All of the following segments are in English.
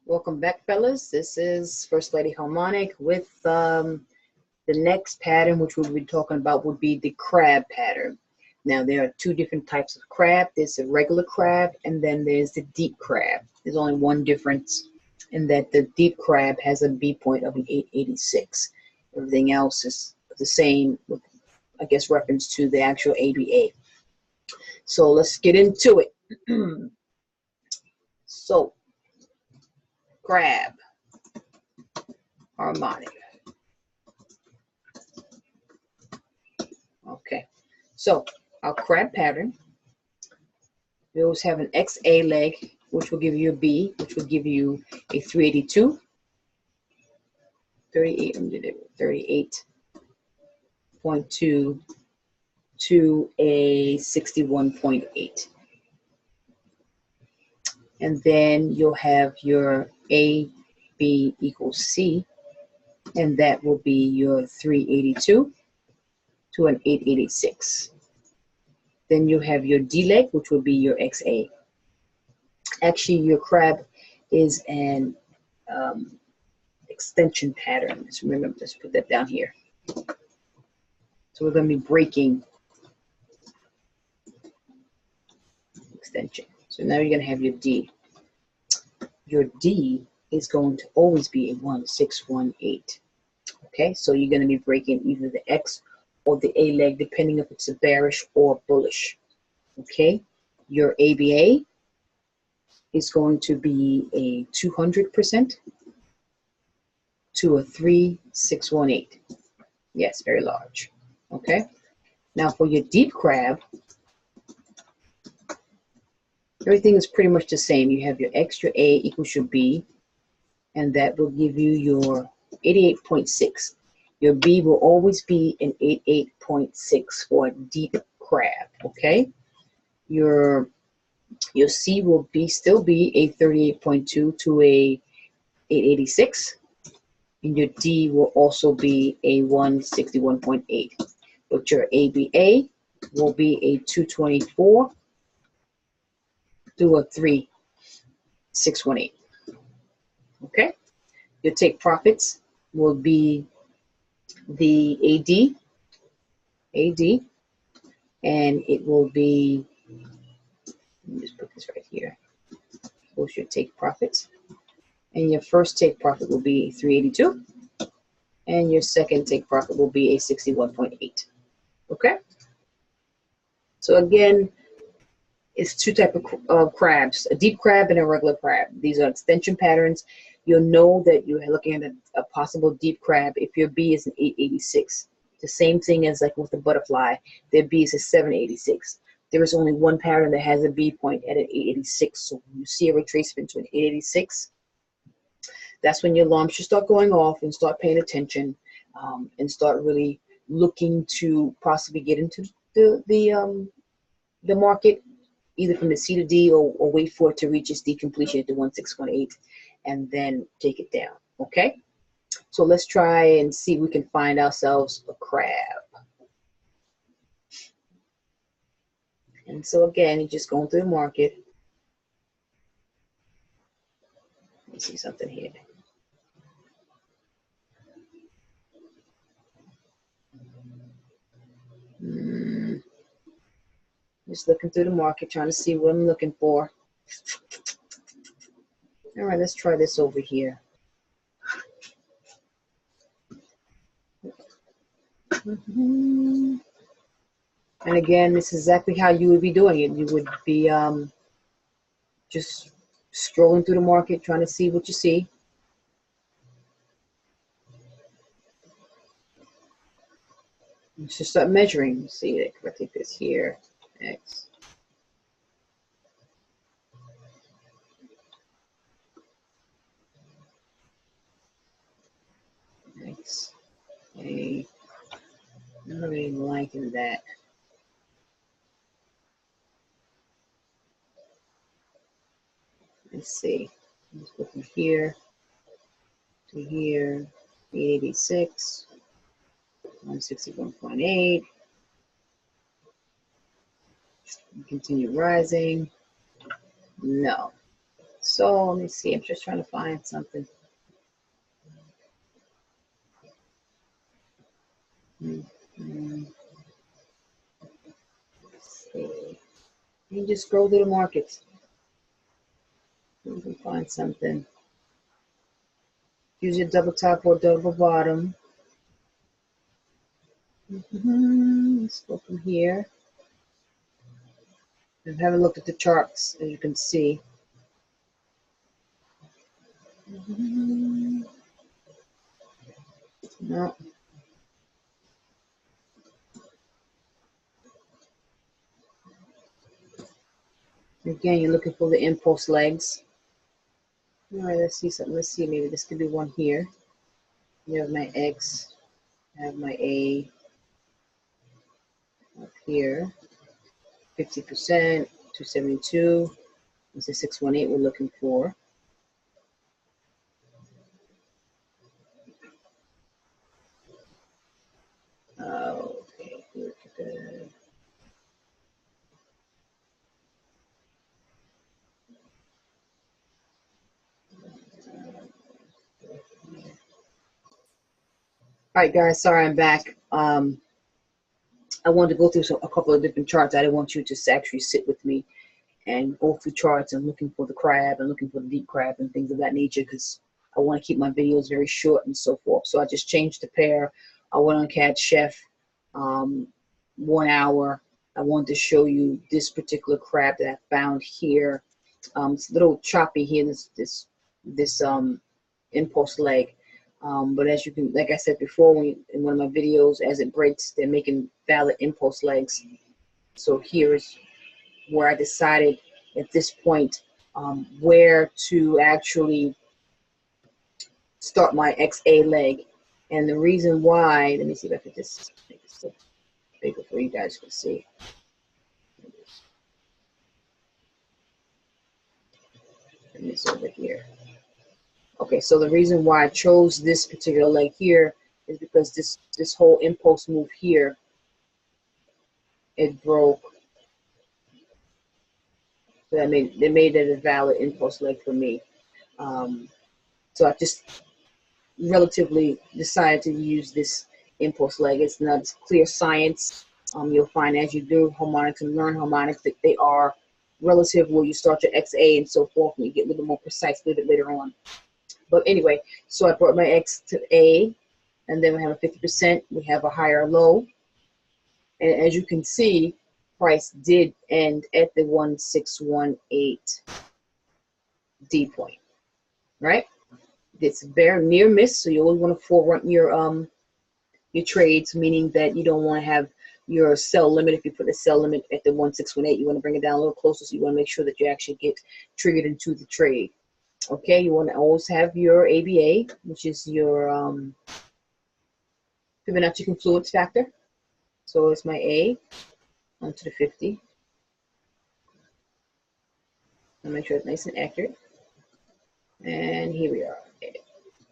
Welcome back, fellas. This is First Lady Harmonic with the next pattern, which we'll be talking about, would be the crab pattern. Now, there are two different types of crab. There's a regular crab, and then there's the deep crab. There's only one difference in that the deep crab has a B point of an 886. Everything else is the same, with, I guess, reference to the actual ABA. So let's get into it. So, crab, harmonic. Okay, so our crab pattern, we always have an XA leg, which will give you a B, which will give you a 382, 38.2 to a 61.8. And then you'll have your A, B equals C, and that will be your 382 to an 886. Then you have your D leg, which will be your XA. Actually, your crab is an extension pattern. Let's remember, let's put that down here. So we're going to be breaking extension. So now you're going to have your D. Your D is going to always be a 1618. Okay, so you're going to be breaking either the X or the A leg, depending if it's a bearish or bullish. Okay, your ABA is going to be a 200% to a 3618. Yes, very large. Okay, now for your deep crab, everything is pretty much the same. You have your X, your A equals your B, and that will give you your 88.6. Your B will always be an 88.6 for a deep crab, okay? Your C will still be a 38.2 to a 886, and your D will also be a 161.8. But your ABA will be a 224 to a 3618. Okay? Your take profits will be the AD, and it will be, let me just put this right here. Those your take profits. And your first take profit will be 382, and your second take profit will be a 61.8. Okay? So again, it's two types of crabs, a deep crab and a regular crab. These are extension patterns. You'll know that you're looking at a possible deep crab if your B is an 886. The same thing as like with the butterfly, their B is a 786. There is only one pattern that has a B point at an 886. So when you see a retracement to an 886, that's when your alarm should start going off and start paying attention, and start really looking to possibly get into the market, either from the C to D or wait for it to reach its D completion at the 1618 and then take it down. Okay, so let's try and see if we can find ourselves a crab. And so again, you're just going through the market. Let me see something here. Just looking through the market, trying to see what I'm looking for. All right, let's try this over here. And again, this is exactly how you would be doing it. You would be just scrolling through the market, trying to see what you see. You should start measuring. See it. I take this here. X. X. A. I'm not really liking that. Let's see. I'm just looking here to here. 886. 161.8. Continue rising. No. So let me see. I'm just trying to find something. Let's see. You can just scroll through the markets. You can find something. Use your double top or double bottom. Let's go from here. I haven't looked at the charts, as you can see. No. Again, you're looking for the impulse legs. All right, let's see something. Let's see, maybe this could be one here. You have my X, I have my A up here. 50%, 272. This is 618 we're looking for. Okay, look at that. All right, guys, sorry I'm back. I wanted to go through a couple of different charts. I didn't want you to actually sit with me and go through charts and looking for the crab and looking for the deep crab and things of that nature, because I want to keep my videos very short and so forth. So I just changed the pair. I went on Cat Chef, 1 hour. I wanted to show you this particular crab that I found here. It's a little choppy here, this impulse leg. But as you can, like I said before, in one of my videos, as it breaks, they're making valid impulse legs. So here is where I decided at this point where to actually start my XA leg. And the reason why, let me see if I can just make this a bigger for you guys to see. And this over here. Okay, so the reason why I chose this particular leg here is because this whole impulse move here, it broke. So that made it a valid impulse leg for me. So I just relatively decided to use this impulse leg. It's not clear science. You'll find as you do harmonics and learn harmonics that they are relative where you start your XA and so forth, and you get a little more precise a little bit later on. But anyway, so I brought my X to A, and then we have a 50%. We have a higher low. And as you can see, price did end at the 1618 D point, right? It's very near miss, so you always want to forerun your trades, meaning that you don't want to have your sell limit. If you put the sell limit at the 1618, you want to bring it down a little closer, so you want to make sure that you actually get triggered into the trade. Okay, you want to always have your ABA, which is your Fibonacci confluence factor. So it's my A onto the 50. I'll make sure it's nice and accurate. And here we are,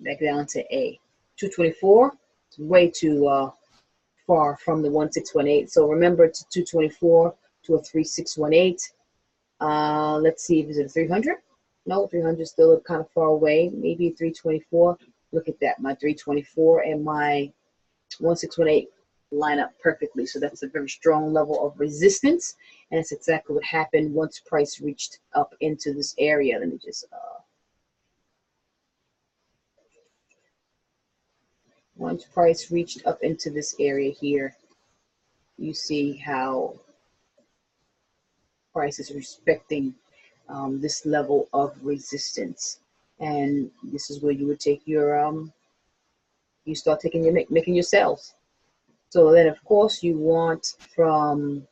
back down to A. 224, it's way too far from the 1618. So remember, to 224 to a 3618. Let's see if it's a 300. No, 300 is still kind of far away. Maybe 324. Look at that. My 324 and my 1618 line up perfectly. So that's a very strong level of resistance. And it's exactly what happened once price reached up into this area. Let me just once price reached up into this area here, you see how price is respecting this level of resistance. And this is where you would take your you start taking your making your sales. So then of course you want from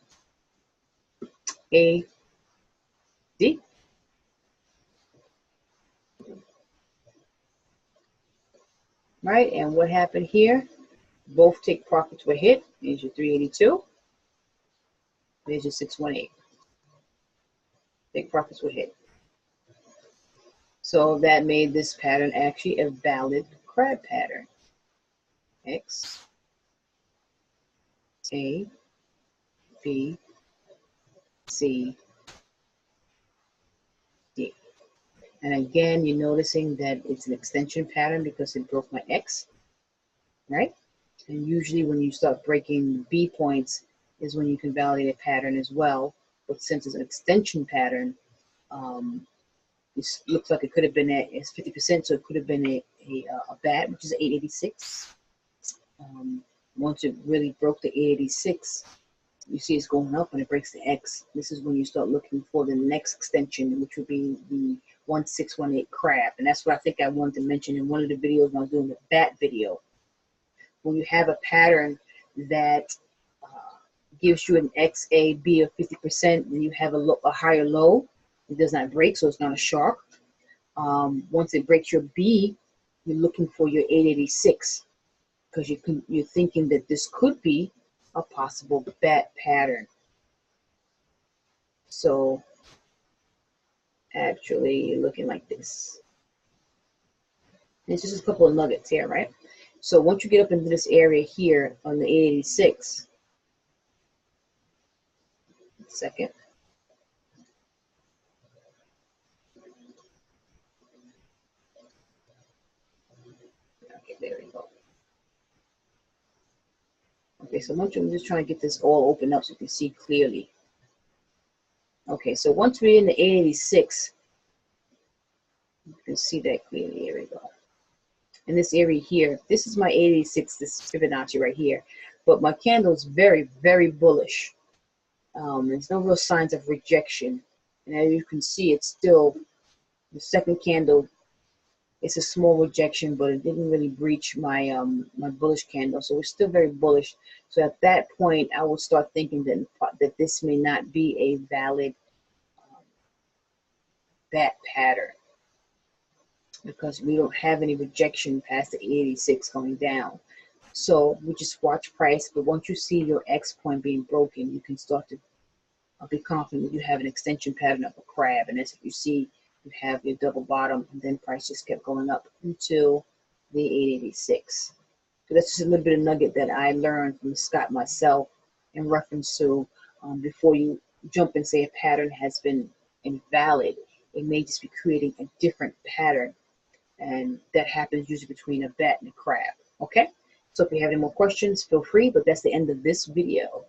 A, D. Right, and what happened here? Both take profits were hit. Here's your 382. Here's your 618. Take profits were hit. So that made this pattern actually a valid crab pattern. X, A, B, C, D. And again, you're noticing that it's an extension pattern because it broke my X, right? And usually when you start breaking B points is when you can validate a pattern as well. But since it's an extension pattern, this looks like it could have been it's 50%, so it could have been a bat, which is 886. Once it really broke the 886, you see it's going up and it breaks the X. This is when you start looking for the next extension, which would be the 1618 crab. And that's what I think I wanted to mention in one of the videos when I was doing the bat video. When you have a pattern that gives you an XAB of 50%, then you have a higher low. It does not break, so it's not a shark. Once it breaks your B, you're looking for your 886 because you're thinking that this could be a possible bat pattern. So actually, you're looking like this. And it's just a couple of nuggets here, right? So once you get up into this area here on the 886, second. Okay, there we go. Okay, so I'm just trying to get this all open up so you can see clearly. Okay, so once we're in the 886, you can see that clearly. Here we go. In this area here, this is my 886, this Fibonacci right here. But my candle is very, very bullish. There's no real signs of rejection. And as you can see, it's still, the second candle, it's a small rejection, but it didn't really breach my my bullish candle. So it's still very bullish. So at that point, I will start thinking that this may not be a valid bat pattern, because we don't have any rejection past the 86 going down. So we just watch price, but once you see your X point being broken, you can start to be confident that you have an extension pattern of a crab. And as you see, you have your double bottom, and then price just kept going up until the 886. So that's just a little bit of nugget that I learned from Scott myself in reference to before you jump and say a pattern has been invalid, it may just be creating a different pattern. And that happens usually between a bat and a crab. Okay? So if you have any more questions, feel free, but that's the end of this video.